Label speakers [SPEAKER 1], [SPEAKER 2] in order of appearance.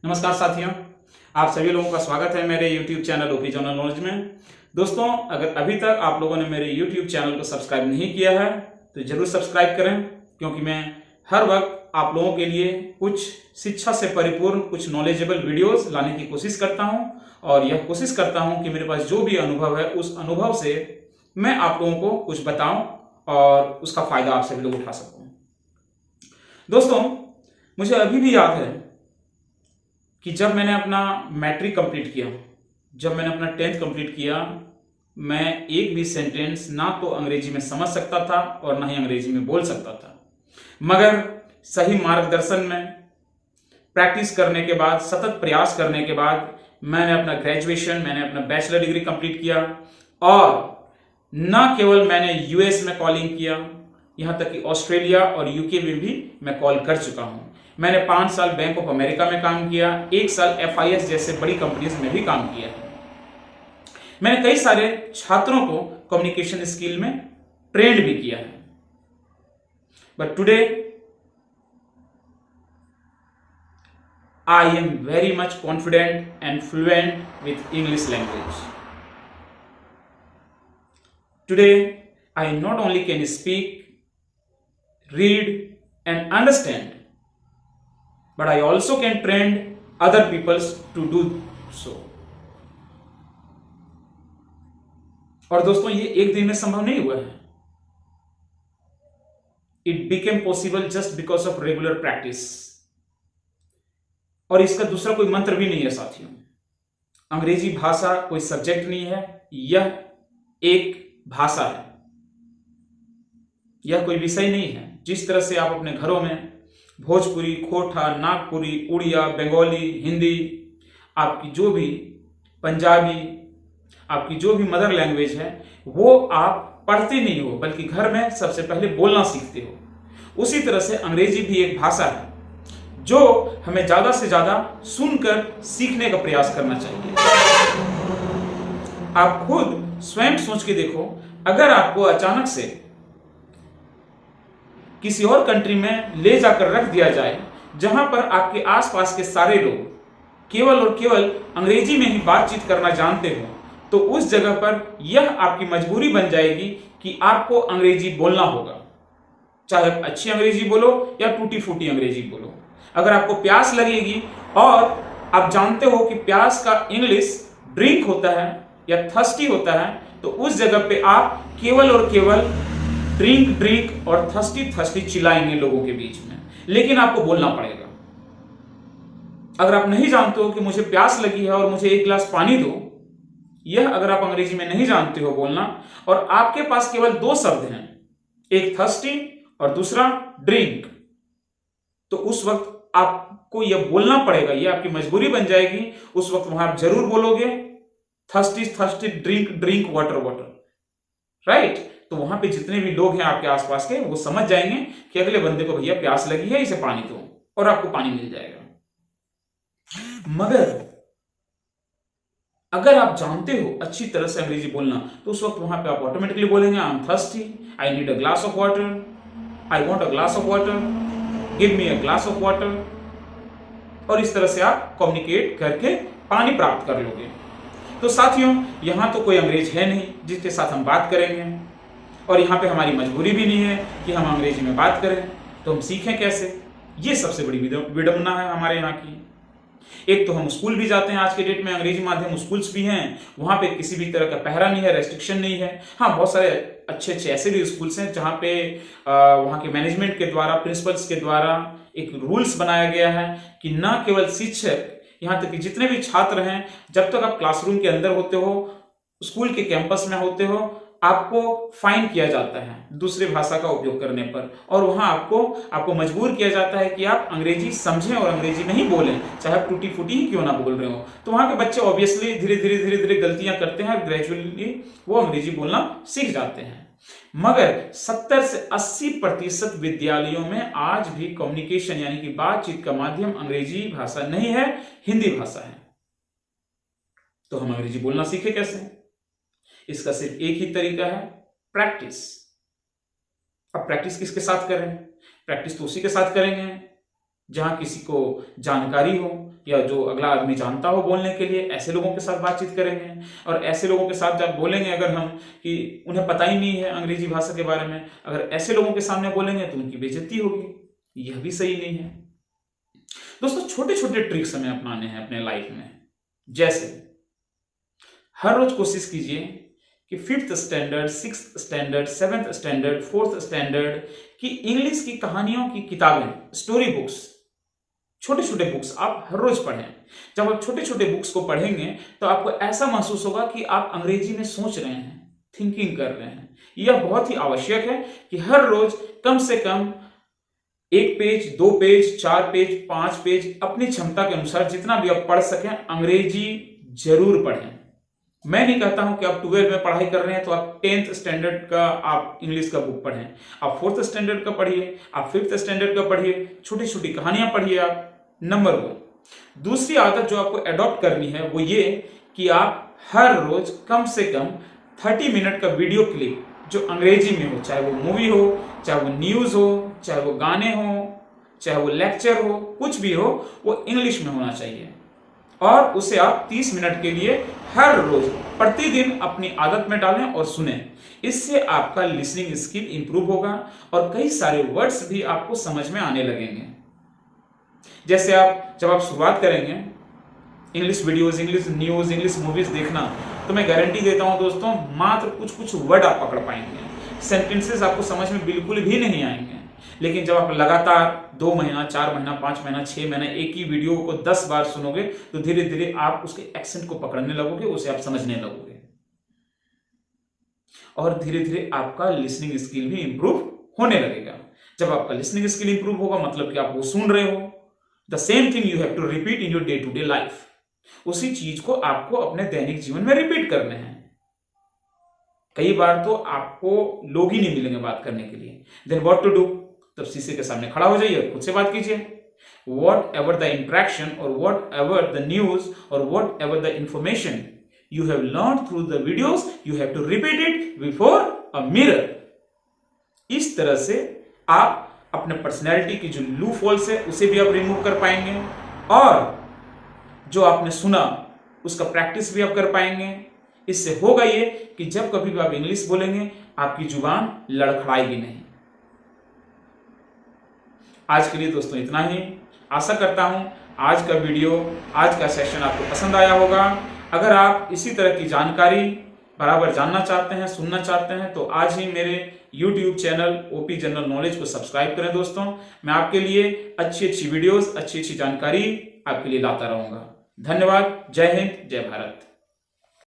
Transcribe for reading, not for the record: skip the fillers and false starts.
[SPEAKER 1] नमस्कार साथियों, आप सभी लोगों का स्वागत है मेरे YouTube channel OP general knowledge में। दोस्तों, अगर अभी तक आप लोगों ने मेरे YouTube चैनल को सब्सक्राइब नहीं किया है तो जरूर सब्सक्राइब करें, क्योंकि मैं हर वक्त आप लोगों के लिए कुछ शिक्षा से परिपूर्ण कुछ नॉलेजेबल वीडियोस लाने की कोशिश करता हूं और यह कोशिश करता हूं कि मेरे पास जो भी अनुभव है उस अनुभव से मैं आप लोगों को कुछ बताऊं और उसका फायदा आप सभी लोग उठा सकूं। दोस्तों, मुझे अभी भी याद है कि जब मैंने अपना मैट्रिक कंप्लीट किया, जब मैंने अपना 10th कंप्लीट किया, मैं एक भी सेंटेंस ना तो अंग्रेजी में समझ सकता था और ना ही अंग्रेजी में बोल सकता था। मगर सही मार्गदर्शन में प्रैक्टिस करने के बाद, सतत प्रयास करने के बाद मैंने अपना ग्रेजुएशन, मैंने अपना बैचलर डिग्री कंप्लीट किया और न केवल मैंने यूएस में कॉलिंग किया, यहां तक कि ऑस्ट्रेलिया और यूके में भी मैं कॉल कर चुका हूं। मैंने 5 साल बैंक ऑफ अमेरिका में काम किया, 1 साल FIS जैसे बड़ी कंपनीज में भी काम किया है। मैंने कई सारे छात्रों को कम्युनिकेशन स्किल में ट्रेंड भी किया है। But today I am very much confident and fluent with English language. Today I not only can speak, read and understand, but I also can train other people to do so. और दोस्तों, ये एक दिन में संभव नहीं हुआ है। It became possible just because of regular practice. और इसका दूसरा कोई मंत्र भी नहीं है साथियों। अंग्रेजी भाषा कोई सब्जेक्ट नहीं है, यह एक भाषा है, यह कोई विषय नहीं है। जिस तरह से आप अपने घरों में भोजपुरी, खोटा, नागपुरी, उड़िया, बंगाली, हिंदी, आपकी जो भी पंजाबी, आपकी जो भी मदर लैंग्वेज है, वो आप पढ़ते नहीं हो बल्कि घर में सबसे पहले बोलना सीखते हो। उसी तरह से अंग्रेजी भी एक भाषा है जो हमें ज्यादा से ज्यादा सुनकर सीखने का प्रयास करना चाहिए। आप खुद स्वयं सोच के देखो, अगर आपको अचानक से किसी और कंट्री में ले जाकर रख दिया जाए जहां पर आपके आसपास के सारे लोग केवल और केवल अंग्रेजी में ही बातचीत करना जानते हो, तो उस जगह पर यह आपकी मजबूरी बन जाएगी कि आपको अंग्रेजी बोलना होगा। चाहे आप अच्छी अंग्रेजी बोलो या टूटी फूटी अंग्रेजी बोलो। अगर आपको प्यास लगेगी और आप जानते हो कि प्यास का इंग्लिश ड्रिंक होता है या थर्स्टी होता है, तो उस जगह पे आप केवल और केवल ड्रिंक और थर्स्टी चिल्लाएंगे लोगों के बीच में, लेकिन आपको बोलना पड़ेगा। अगर आप नहीं जानते हो कि मुझे प्यास लगी है और मुझे 1 गिलास पानी दो, यह अगर आप अंग्रेजी में नहीं जानते हो बोलना, और आपके पास केवल 2 शब्द हैं, एक थर्स्टी और दूसरा ड्रिंक, तो उस वक्त आपको यह बोलना पड़ेगा, यह आपकी मजबूरी बन जाएगी। उस वक्त वहां आप जरूर बोलोगे थर्स्टी ड्रिंक वाटर, राइट। तो वहां पे जितने भी लोग हैं आपके आसपास के, वो समझ जाएंगे कि अगले बंदे को भैया प्यास लगी है, इसे पानी दो, और आपको पानी मिल जाएगा। मगर अगर आप जानते हो अच्छी तरह से अंग्रेजी बोलना, तो उस वक्त वहां पे आप ऑटोमेटिकली बोलेंगे I am thirsty, I need a glass of water, I want a glass of water, give me a glass of water, और इस तरह से आप कम्युनिकेट करके पानी प्राप्त कर लोगे। तो साथियों, यहां तो कोई अंग्रेज है नहीं जिसके साथ हम बात करेंगे, और यहाँ पे हमारी मजबूरी भी नहीं है कि हम अंग्रेजी में बात करें, तो हम सीखें कैसे? ये सबसे बड़ी विडंबना है हमारे यहाँ की। एक तो हम स्कूल भी जाते हैं, आज के डेट में अंग्रेजी माध्यम स्कूल्स भी हैं, वहां पे किसी भी तरह का पहरा नहीं है, रेस्ट्रिक्शन नहीं है। हाँ, बहुत सारे अच्छे ऐसे भी स्कूल्स हैं जहाँ पे वहाँ के मैनेजमेंट के द्वारा, प्रिंसिपल्स के द्वारा एक रूल्स बनाया गया है कि न केवल शिक्षक, यहाँ तक कि जितने भी छात्र हैं, जब तक आप क्लासरूम के अंदर होते हो, स्कूल के कैंपस में होते हो, आपको फाइन किया जाता है दूसरी भाषा का उपयोग करने पर, और वहां आपको मजबूर किया जाता है कि आप अंग्रेजी समझें और अंग्रेजी नहीं बोलें, चाहे आप टूटी फूटी ही क्यों ना बोल रहे हो। तो वहां के बच्चे ऑब्वियसली धीरे धीरे गलतियां करते हैं और ग्रेजुअली वो अंग्रेजी बोलना सीख जाते हैं। मगर 70 से 80% विद्यालयों में आज भी कम्युनिकेशन यानी कि बातचीत का माध्यम अंग्रेजी भाषा नहीं है, हिंदी भाषा है। तो हम अंग्रेजी बोलना सीखे कैसे? इसका सिर्फ एक ही तरीका है, प्रैक्टिस। अब प्रैक्टिस किसके साथ करें? प्रैक्टिस तो उसी के साथ करेंगे जहां किसी को जानकारी हो, या जो अगला आदमी जानता हो बोलने के लिए, ऐसे लोगों के साथ बातचीत करेंगे। और ऐसे लोगों के साथ जब बोलेंगे अगर हम कि उन्हें पता ही नहीं है अंग्रेजी भाषा के बारे में, अगर ऐसे लोगों के सामने बोलेंगे तो उनकी बेइज्जती होगी, यह भी सही नहीं है। दोस्तों छोटे छोटे ट्रिक्स हमें अपनाने हैं अपने लाइफ में। जैसे हर रोज कोशिश कीजिए कि 5th standard, 6th standard, 7th standard, 4th standard की इंग्लिश की कहानियों की किताबें, स्टोरी बुक्स, छोटे छोटे बुक्स आप हर रोज पढ़ें। जब आप छोटे छोटे बुक्स को पढ़ेंगे तो आपको ऐसा महसूस होगा कि आप अंग्रेजी में सोच रहे हैं, थिंकिंग कर रहे हैं। यह बहुत ही आवश्यक है कि हर रोज कम से कम 1 पेज, 2 पेज, 4 पेज, 5 पेज, अपनी क्षमता के अनुसार जितना भी आप पढ़ सकें अंग्रेजी जरूर पढ़ें। मैं नहीं कहता हूं कि आप 12 में पढ़ाई कर रहे हैं तो आप 10th स्टैंडर्ड का आप इंग्लिश का बुक पढ़ें। आप 4th स्टैंडर्ड का पढ़िए, आप 5th स्टैंडर्ड का पढ़िए, छोटी छोटी कहानियां पढ़िए आप। नंबर 1। दूसरी आदत जो आपको अडॉप्ट करनी है वो ये कि आप हर रोज कम से कम 30 मिनट का वीडियो क्लिप जो अंग्रेजी में हो, चाहे वो मूवी हो, चाहे वो न्यूज हो, चाहे वो गाने हो, चाहे वो लेक्चर हो, कुछ भी हो, वो इंग्लिश में होना चाहिए। और उसे आप 30 मिनट के लिए हर रोज प्रतिदिन अपनी आदत में डालें और सुनें। इससे आपका लिसनिंग स्किल इंप्रूव होगा और कई सारे वर्ड्स भी आपको समझ में आने लगेंगे। जैसे जब आप शुरुआत करेंगे English videos, English news, English movies देखना, तो मैं गारंटी देता हूं दोस्तों मात्र कुछ कुछ वर्ड आप पकड़ पाएंगे, सेंटेंसेस आपको समझ में बिल्कुल भी नहीं आएंगे। लेकिन जब आप लगातार 2 महीना, 4 महीना, 5 महीना, 6 महीना एक ही वीडियो को 10 बार सुनोगे तो धीरे धीरे आप उसके एक्सेंट को पकड़ने लगोगे, उसे आप समझने लगोगे और धीरे धीरे आपका लिसनिंग स्किल भी इंप्रूव होने लगेगा। जब आपका लिसनिंग स्किल इंप्रूव होगा मतलब कि आप वो सुन रहे हो। The same thing you have to repeat in your day to day life. उसी चीज को आपको अपने दैनिक जीवन में रिपीट करने हैं। कई बार तो आपको लोग ही नहीं मिलेंगे बात करने के लिए। Then what to do? तब शीशे के सामने खड़ा हो जाइए और खुद से बात कीजिए। वॉट एवर द इंट्रैक्शन और वॉट एवर द न्यूज और whatever the information you have learn through the videos, you have to repeat it before a mirror. इस तरह से आप अपने पर्सनैलिटी की जो लूप होल्स है उसे भी आप रिमूव कर पाएंगे और जो आपने सुना उसका प्रैक्टिस भी आप कर पाएंगे। इससे होगा ये कि जब कभी भी आप इंग्लिश बोलेंगे आपकी जुबान लड़खड़ाएगी नहीं। आज के लिए दोस्तों इतना ही। आशा करता हूं आज का वीडियो, आज का सेशन आपको पसंद आया होगा। अगर आप इसी तरह की जानकारी बराबर जानना चाहते हैं, सुनना चाहते हैं तो आज ही मेरे YouTube channel OP general knowledge को सब्सक्राइब करें दोस्तों। मैं आपके लिए अच्छी अच्छी वीडियोस, अच्छी अच्छी जानकारी आपके लिए लाता रहूंगा। धन्यवाद। जय हिंद, जय भारत।